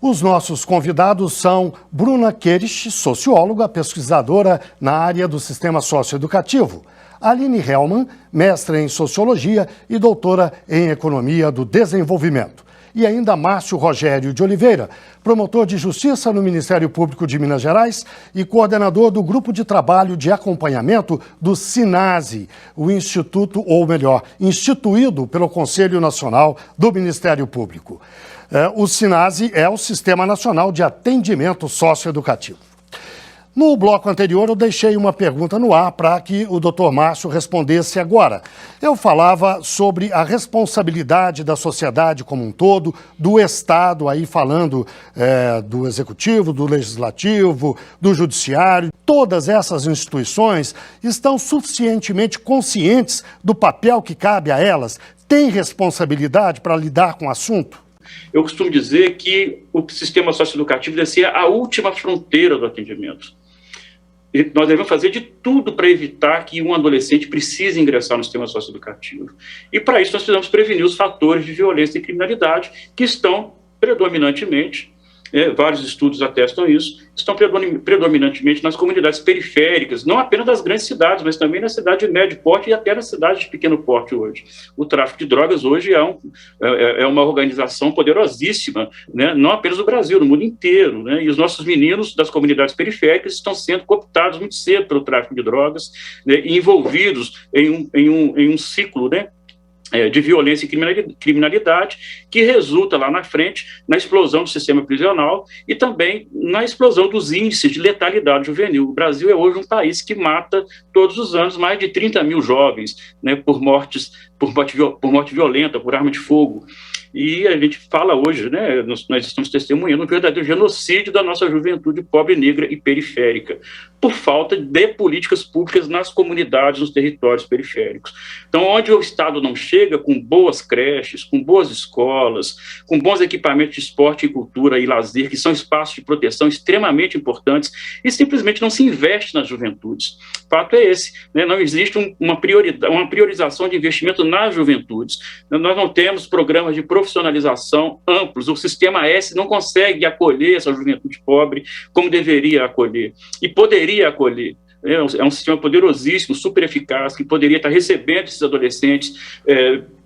Os nossos convidados são Bruna Querich, socióloga, pesquisadora na área do sistema socioeducativo, Aline Hellmann, mestra em sociologia e doutora em economia do desenvolvimento, e ainda Márcio Rogério de Oliveira, promotor de justiça no Ministério Público de Minas Gerais e coordenador do Grupo de Trabalho de Acompanhamento do SINASE, o instituto, ou melhor, instituído pelo Conselho Nacional do Ministério Público. O SINASE é o Sistema Nacional de Atendimento Socioeducativo. No bloco anterior, eu deixei uma pergunta no ar para que o doutor Márcio respondesse agora. Eu falava sobre a responsabilidade da sociedade como um todo, do Estado, aí falando do Executivo, do Legislativo, do Judiciário. Todas essas instituições estão suficientemente conscientes do papel que cabe a elas? Têm responsabilidade para lidar com o assunto? Eu costumo dizer que o sistema socioeducativo deve ser a última fronteira do atendimento. nós devemos fazer de tudo para evitar que um adolescente precise ingressar no sistema socioeducativo. E, para isso, nós precisamos prevenir os fatores de violência e criminalidade que estão predominantemente, vários estudos atestam isso, estão predominantemente nas comunidades periféricas, não apenas das grandes cidades, mas também na cidade de médio porte e até nas cidades de pequeno porte hoje. O tráfico de drogas hoje é uma organização poderosíssima, né? Não apenas no Brasil, no mundo inteiro, né? E os nossos meninos das comunidades periféricas estão sendo cooptados muito cedo pelo tráfico de drogas, né? E envolvidos em um ciclo, né? De violência e criminalidade, que resulta lá na frente na explosão do sistema prisional e também na explosão dos índices de letalidade juvenil. O Brasil é hoje um país que mata todos os anos mais de 30 mil jovens, né, por morte violenta, por arma de fogo. E a gente fala hoje, né, nós estamos testemunhando um verdadeiro genocídio da nossa juventude pobre, negra e periférica, por falta de políticas públicas nas comunidades, nos territórios periféricos. Então, onde o Estado não chega com boas creches, com boas escolas, com bons equipamentos de esporte e cultura e lazer, que são espaços de proteção extremamente importantes, e simplesmente não se investe nas juventudes. O fato é esse, né? Não existe uma priorização de investimento nas juventudes. Nós não temos programas de profissionalização amplos. O Sistema S não consegue acolher essa juventude pobre como deveria acolher, e poderia acolher. É um sistema poderosíssimo, super eficaz, que poderia estar recebendo esses adolescentes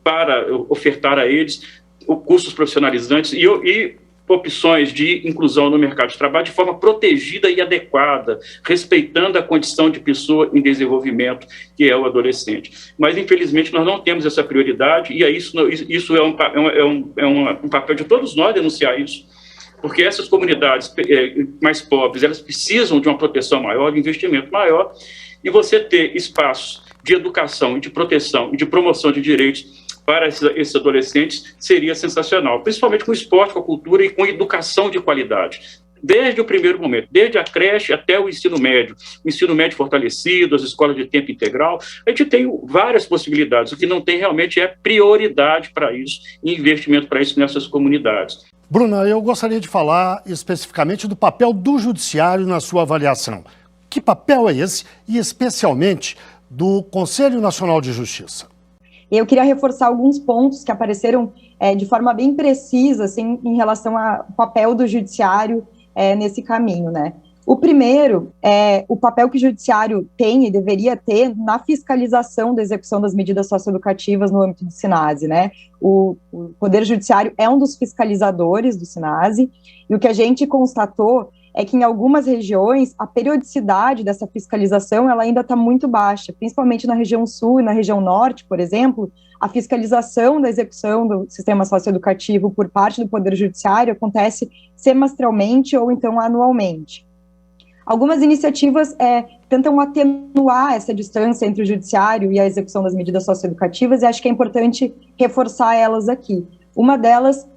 para ofertar a eles cursos profissionalizantes e opções de inclusão no mercado de trabalho de forma protegida e adequada, respeitando a condição de pessoa em desenvolvimento, que é o adolescente. Mas, infelizmente, nós não temos essa prioridade, e isso é um papel de todos nós denunciar isso, porque essas comunidades mais pobres, elas precisam de uma proteção maior, de investimento maior, e você ter espaços de educação, de proteção e de promoção de direitos para esses adolescentes seria sensacional, principalmente com esporte, com a cultura e com educação de qualidade. Desde o primeiro momento, desde a creche até o ensino médio fortalecido, as escolas de tempo integral, a gente tem várias possibilidades. O que não tem realmente é prioridade para isso e investimento para isso nessas comunidades. Bruna, eu gostaria de falar especificamente do papel do judiciário na sua avaliação. Que papel é esse, e especialmente do Conselho Nacional de Justiça? Eu queria reforçar alguns pontos que apareceram de forma bem precisa, assim, em relação ao papel do judiciário nesse caminho, né? O primeiro é o papel que o judiciário tem e deveria ter na fiscalização da execução das medidas socioeducativas no âmbito do SINASE, né? O Poder Judiciário é um dos fiscalizadores do SINASE, e o que a gente constatou é que em algumas regiões a periodicidade dessa fiscalização ela ainda está muito baixa, principalmente na região sul e na região norte, por exemplo. A fiscalização da execução do sistema socioeducativo por parte do Poder Judiciário acontece semestralmente ou então anualmente. Algumas iniciativas tentam atenuar essa distância entre o judiciário e a execução das medidas socioeducativas, e acho que é importante reforçar elas aqui. Uma delas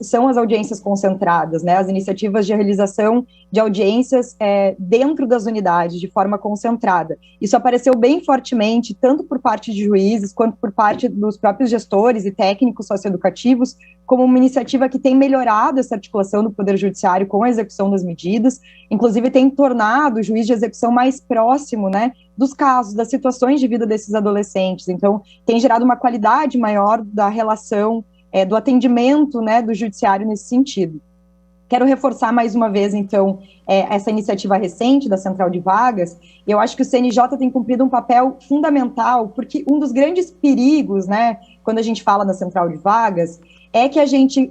são as audiências concentradas, né, as iniciativas de realização de audiências dentro das unidades, de forma concentrada. Isso apareceu bem fortemente, tanto por parte de juízes, quanto por parte dos próprios gestores e técnicos socioeducativos, como uma iniciativa que tem melhorado essa articulação do Poder Judiciário com a execução das medidas, inclusive tem tornado o juiz de execução mais próximo, né, dos casos, das situações de vida desses adolescentes. Então, tem gerado uma qualidade maior da relação do atendimento, né, do judiciário nesse sentido. Quero reforçar mais uma vez, então, essa iniciativa recente da Central de Vagas. Eu acho que o CNJ tem cumprido um papel fundamental, porque um dos grandes perigos, né, quando a gente fala da Central de Vagas, é que a gente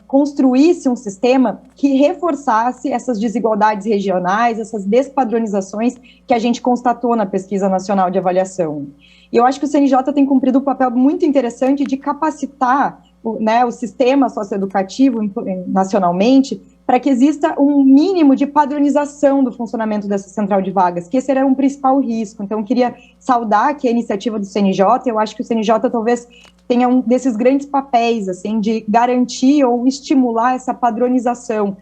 construísse um sistema que reforçasse essas desigualdades regionais, essas despadronizações que a gente constatou na Pesquisa Nacional de Avaliação. E eu acho que o CNJ tem cumprido um papel muito interessante de capacitar o sistema socioeducativo nacionalmente, para que exista um mínimo de padronização do funcionamento dessa central de vagas, que esse era um principal risco. Então, eu queria saudar aqui a iniciativa do CNJ. Eu acho que o CNJ talvez tenha um desses grandes papéis, assim, de garantir ou estimular essa padronização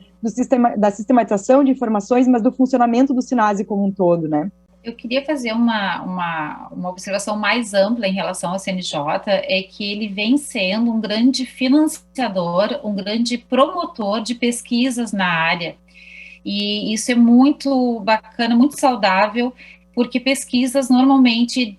da sistematização de informações, mas do funcionamento do SINASE como um todo, né? Eu queria fazer uma observação mais ampla em relação ao CNJ, é que ele vem sendo um grande financiador, um grande promotor de pesquisas na área. E isso é muito bacana, muito saudável, porque pesquisas normalmente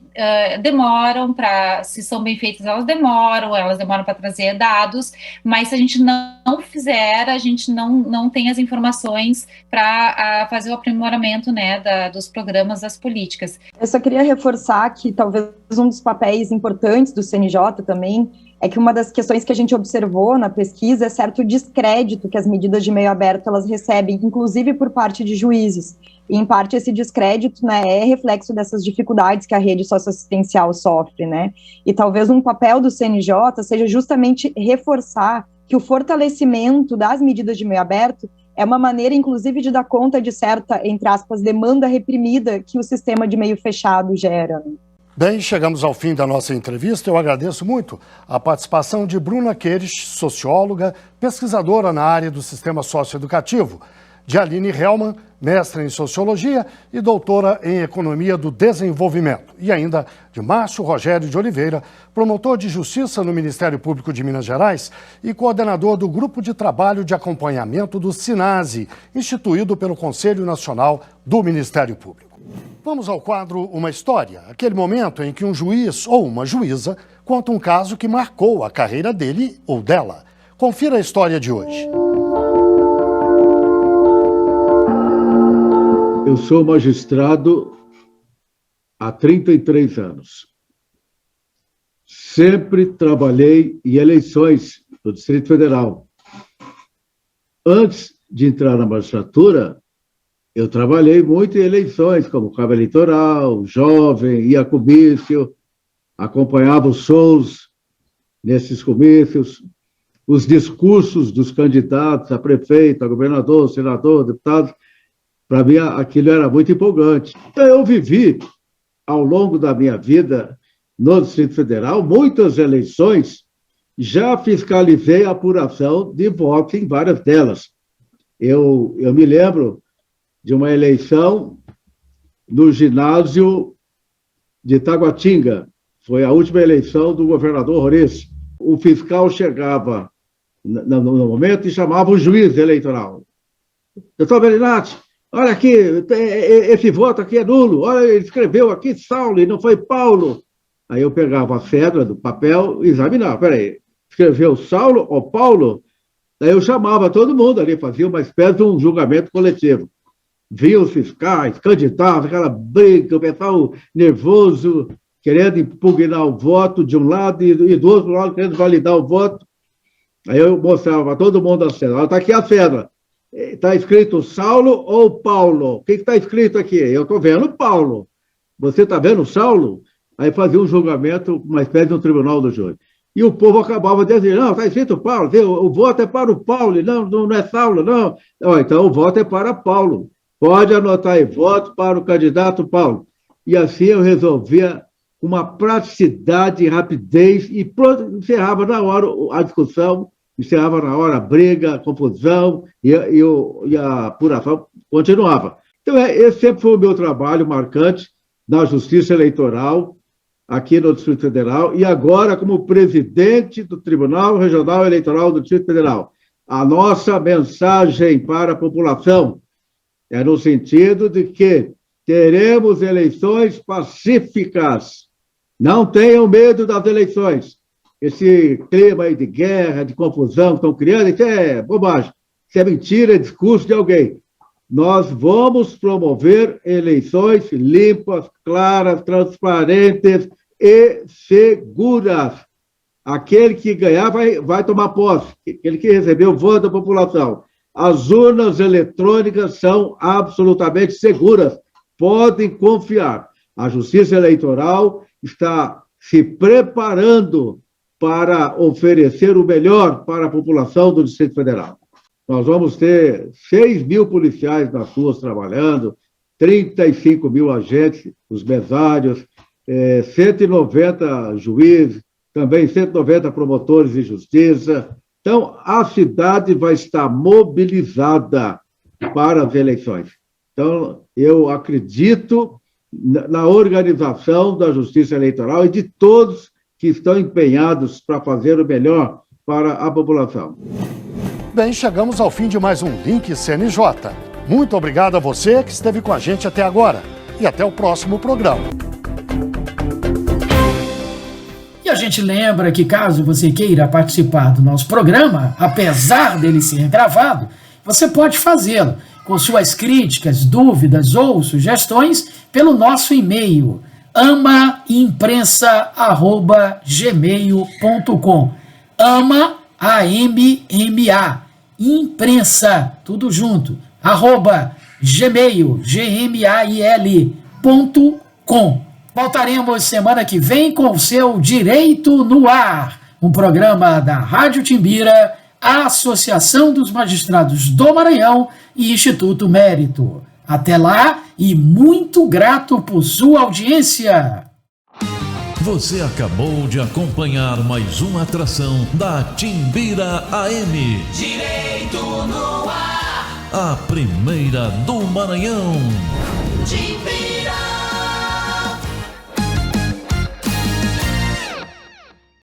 demoram para, se são bem feitas, elas demoram para trazer dados, mas se a gente não fizer, a gente não tem as informações para fazer o aprimoramento, né, dos programas, das políticas. Eu só queria reforçar que talvez um dos papéis importantes do CNJ também é que uma das questões que a gente observou na pesquisa é certo descrédito que as medidas de meio aberto elas recebem, inclusive por parte de juízes. E, em parte, esse descrédito, né, é reflexo dessas dificuldades que a rede socioassistencial sofre, né? E talvez um papel do CNJ seja justamente reforçar que o fortalecimento das medidas de meio aberto é uma maneira, inclusive, de dar conta de certa, entre aspas, demanda reprimida que o sistema de meio fechado gera. Bem, chegamos ao fim da nossa entrevista. Eu agradeço muito a participação de Bruna Queires, socióloga, pesquisadora na área do sistema socioeducativo, de Aline Hellman, mestra em Sociologia e doutora em Economia do Desenvolvimento, e ainda de Márcio Rogério de Oliveira, promotor de Justiça no Ministério Público de Minas Gerais e coordenador do Grupo de Trabalho de Acompanhamento do SINASE, instituído pelo Conselho Nacional do Ministério Público. Vamos ao quadro Uma História, aquele momento em que um juiz ou uma juíza conta um caso que marcou a carreira dele ou dela. Confira a história de hoje. Eu sou magistrado há 33 anos. Sempre trabalhei em eleições do Distrito Federal. Antes de entrar na magistratura, eu trabalhei muito em eleições, como cabo eleitoral, jovem, ia a comício, acompanhava os shows nesses comícios, os discursos dos candidatos a prefeito, a governador, senador, deputado. Para mim, aquilo era muito empolgante. Então, eu vivi, ao longo da minha vida no Distrito Federal, muitas eleições, já fiscalizei a apuração de votos em várias delas. Eu me lembro de uma eleição no ginásio de Taguatinga. Foi a última eleição do governador Roriz. O fiscal chegava no momento e chamava o juiz eleitoral. Doutor Belinati, olha aqui, esse voto aqui é nulo. Olha, ele escreveu aqui Saulo e não foi Paulo. Aí eu pegava a cédula do papel e examinava. Peraí, escreveu Saulo ou Paulo? Daí eu chamava todo mundo ali, fazia uma espécie de um julgamento coletivo. Via os fiscais, candidatos, aquela briga, o pessoal nervoso, querendo impugnar o voto de um lado e do outro lado querendo validar o voto. Aí eu mostrava para todo mundo a cédula. Está aqui a cédula. Está escrito Saulo ou Paulo? O que está escrito aqui? Eu estou vendo Paulo. Você está vendo Saulo? Aí fazia um julgamento, uma espécie de um tribunal do júri. E o povo acabava dizendo, não, está escrito Paulo, o voto é para o Paulo, não é Saulo, não. Então o voto é para Paulo. Pode anotar aí, voto para o candidato Paulo. E assim eu resolvia uma praticidade e rapidez e encerrava na hora a discussão, encerrava na hora a briga, a confusão e a apuração continuava. Então, esse sempre foi o meu trabalho marcante na Justiça Eleitoral, aqui no Distrito Federal, e agora como presidente do Tribunal Regional Eleitoral do Distrito Federal. A nossa mensagem para a população é no sentido de que teremos eleições pacíficas. Não tenham medo das eleições. Esse clima aí de guerra, de confusão que estão criando, isso é bobagem. Isso é mentira, é discurso de alguém. Nós vamos promover eleições limpas, claras, transparentes e seguras. Aquele que ganhar vai tomar posse. Aquele que recebeu o voto da população. As urnas eletrônicas são absolutamente seguras. Podem confiar. A Justiça Eleitoral está se preparando para oferecer o melhor para a população do Distrito Federal. Nós vamos ter 6 mil policiais nas ruas trabalhando, 35 mil agentes, os mesários, 190 juízes, também 190 promotores de justiça. Então, a cidade vai estar mobilizada para as eleições. Então, eu acredito na organização da Justiça Eleitoral e de todos que estão empenhados para fazer o melhor para a população. Bem, chegamos ao fim de mais um Link CNJ. Muito obrigado a você que esteve com a gente até agora. E até o próximo programa. E a gente lembra que caso você queira participar do nosso programa, apesar dele ser gravado, você pode fazê-lo com suas críticas, dúvidas ou sugestões pelo nosso e-mail amaimprensa@gmail.com. AMA, imprensa, tudo junto, @gmail.com. Voltaremos semana que vem com o seu Direito no Ar, um programa da Rádio Timbira, a Associação dos Magistrados do Maranhão e Instituto Mérito. Até lá e muito grato por sua audiência. Você acabou de acompanhar mais uma atração da Timbira AM. Direito no Ar. A primeira do Maranhão. Timbira.